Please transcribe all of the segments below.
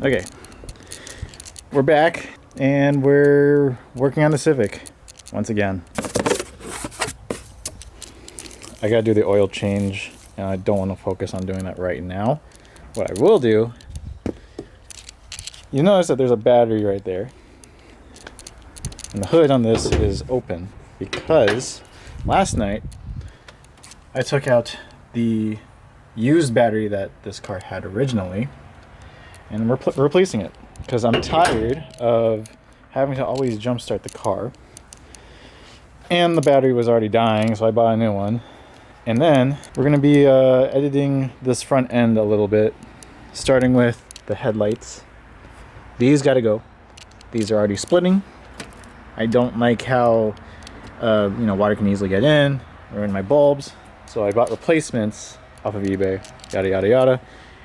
Okay, we're back and we're working on the Civic once again. I gotta do the oil change and I don't want to focus on doing that right now. What I will do, you notice that there's a battery right there. And the hood on this is open because last night I took out the used battery that this car had originally and we're replacing it because I'm tired of having to always jump start the car. And the battery was already dying, so I bought a new one. And then we're gonna be editing this front end a little bit, starting with the headlights. These gotta go. These are already splitting. I don't like how water can easily get in or in my bulbs. So I bought replacements off of eBay, yada yada yada.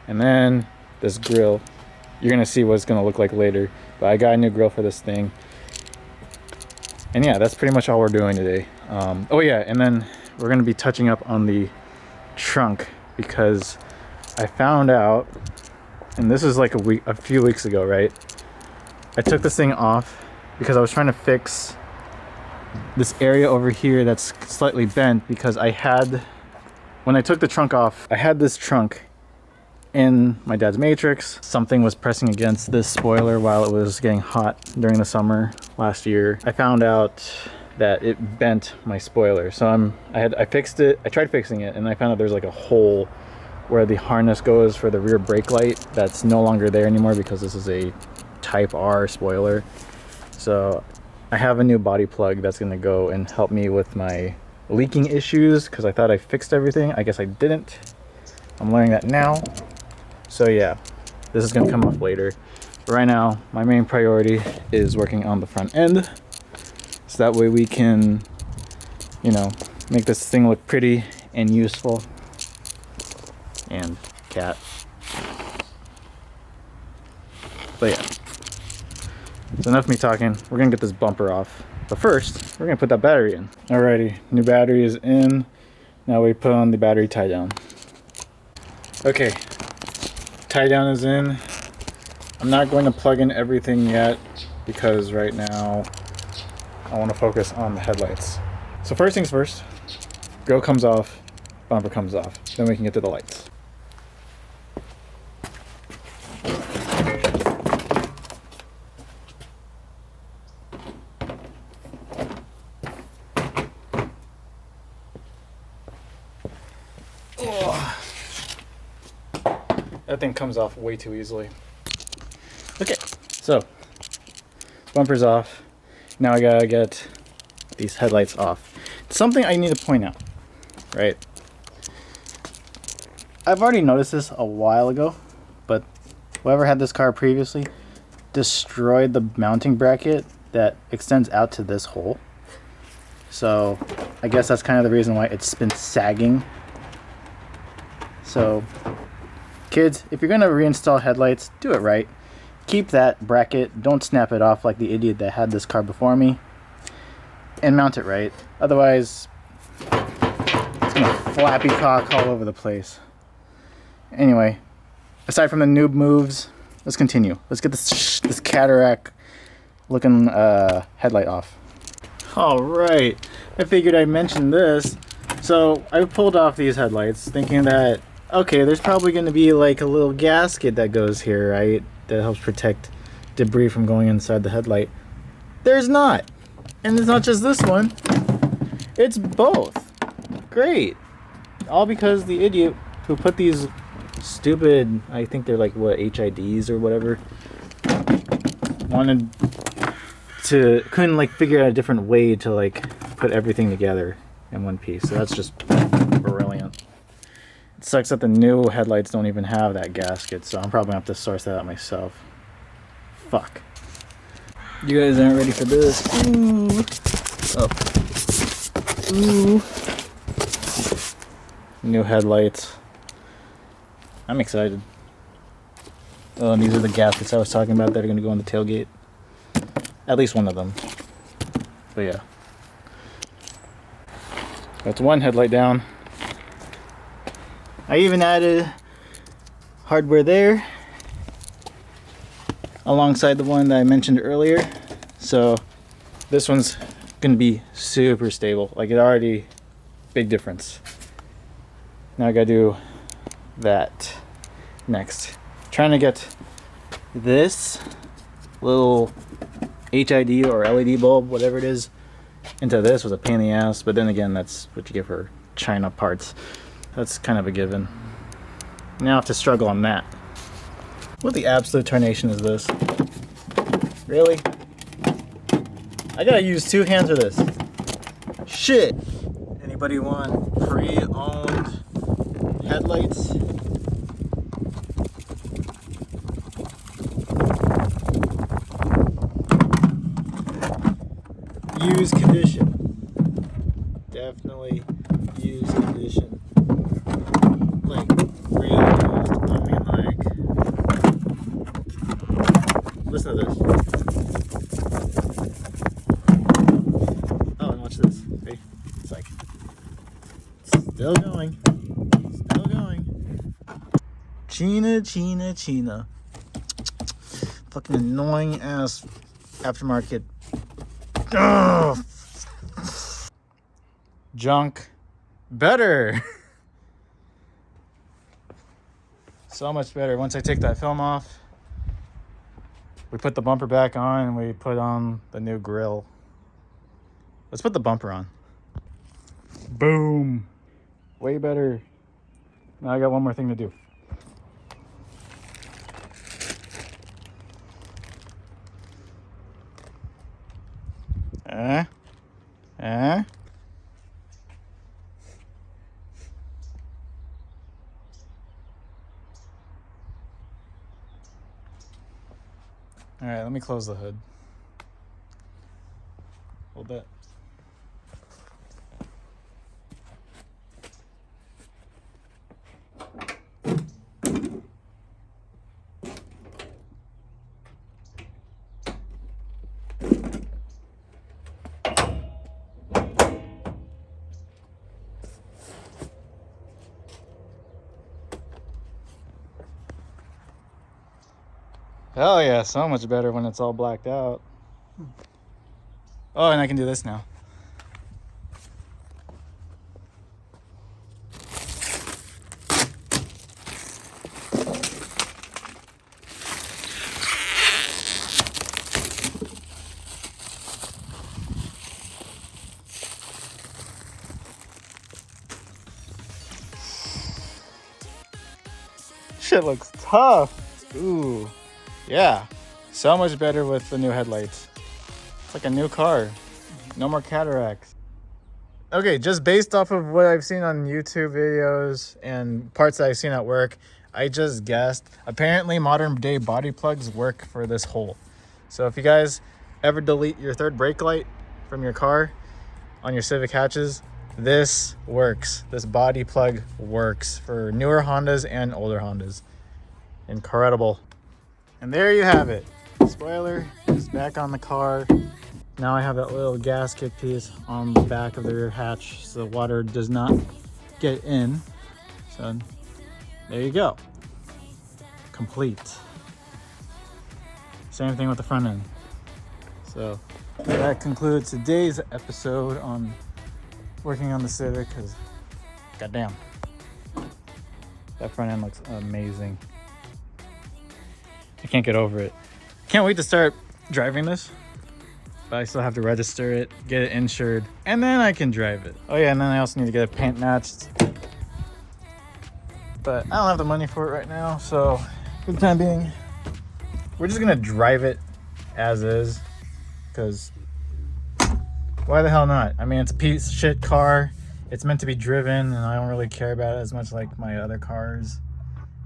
And then this grill, you're gonna see what it's gonna look like later. But I got a new grill for this thing. And yeah, that's pretty much all we're doing today. Oh yeah, and then we're going to be touching up on the trunk because I found out, and this is like a few weeks ago, right? I took this thing off because I was trying to fix this area over here that's slightly bent because when I took the trunk off, I had this trunk in my dad's Matrix. Something was pressing against this spoiler while it was getting hot during the summer last year. I found out that it bent my spoiler, so I fixed it. I tried fixing it and I found out there's like a hole where the harness goes for the rear brake light that's no longer there anymore because this is a Type R spoiler. So I have a new body plug that's gonna go and help me with my leaking issues because I thought I fixed everything. I guess I didn't. I'm learning that now. So yeah, this is gonna come off later. But right now, my main priority is working on the front end. So that way we can, make this thing look pretty and useful. And cat. But yeah. So enough of me talking. We're gonna get this bumper off. But first, we're gonna put that battery in. Alrighty, new battery is in. Now we put on the battery tie down. Okay, tie down is in. I'm not going to plug in everything yet because right now I want to focus on the headlights. So first things first, grill comes off, bumper comes off. Then we can get to the lights. That thing comes off way too easily. Okay, so bumper's off. Now I gotta get these headlights off. Something I need to point out, right? I've already noticed this a while ago, but whoever had this car previously destroyed the mounting bracket that extends out to this hole. So I guess that's kind of the reason why it's been sagging. So kids, if you're gonna reinstall headlights, do it right. Keep that bracket, don't snap it off like the idiot that had this car before me, and mount it right. Otherwise, it's gonna flappy cock all over the place. Anyway, aside from the noob moves, let's continue. Let's get this cataract looking headlight off. All right, I figured I'd mention this. So I pulled off these headlights thinking that, okay, there's probably gonna be like a little gasket that goes here, right? That helps protect debris from going inside the headlight. There's not. And it's not just this one. It's both. Great. All because the idiot who put these stupid, I think they're like, what, HIDs or whatever, couldn't like figure out a different way to like put everything together in one piece. So that's just brilliant. It sucks that the new headlights don't even have that gasket, so I'm probably gonna have to source that out myself. Fuck. You guys aren't ready for this. Ooh. Oh. Ooh. New headlights. I'm excited. Oh, and these are the gaskets I was talking about that are gonna go on the tailgate. At least one of them. But yeah. That's one headlight down. I even added hardware there. alongside the one that I mentioned earlier. So this one's gonna be super stable. Like, it already, big difference. Now I gotta do that next. Trying to get this little HID or LED bulb, whatever it is, into this was a pain in the ass, but then again, that's what you get for China parts. That's kind of a given. Now I have to struggle on that. What the absolute tarnation is this? Really? I gotta use 2 hands for this. Shit! Anybody want pre-owned headlights? Used condition. Definitely used condition. Like, really used. I mean, like, listen to this. Oh, and watch this. Okay? It's like, still going. Still going. China. Fucking annoying ass aftermarket. Ugh. Junk better. So much better. Once I take that film off, we put the bumper back on and we put on the new grill. Let's put the bumper on. Boom. Way better. Now I got one more thing to do. All right, let me close the hood. Hold that. Hell yeah, so much better when it's all blacked out. Oh, and I can do this now. Shit looks tough. Ooh. Yeah, so much better with the new headlights. It's like a new car. No more cataracts. Okay, just based off of what I've seen on YouTube videos and parts that I've seen at work, I just guessed. Apparently, modern day body plugs work for this hole. So if you guys ever delete your third brake light from your car on your Civic hatches, this works. This body plug works for newer Hondas and older Hondas. Incredible. And there you have it. Spoiler is back on the car. Now I have that little gasket piece on the back of the rear hatch so the water does not get in. So there you go. Complete. Same thing with the front end. So that concludes today's episode on working on the Civic, because goddamn, that front end looks amazing. I can't get over it. Can't wait to start driving this, but I still have to register it, get it insured, and then I can drive it. Oh yeah, and then I also need to get it paint matched, but I don't have the money for it right now, so for the time being, we're just gonna drive it as is, because why the hell not? I mean, it's a piece of shit car. It's meant to be driven, and I don't really care about it as much like my other cars.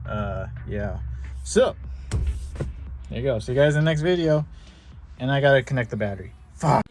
Yeah. So there you go. See you guys in the next video. And I gotta connect the battery. Fuck.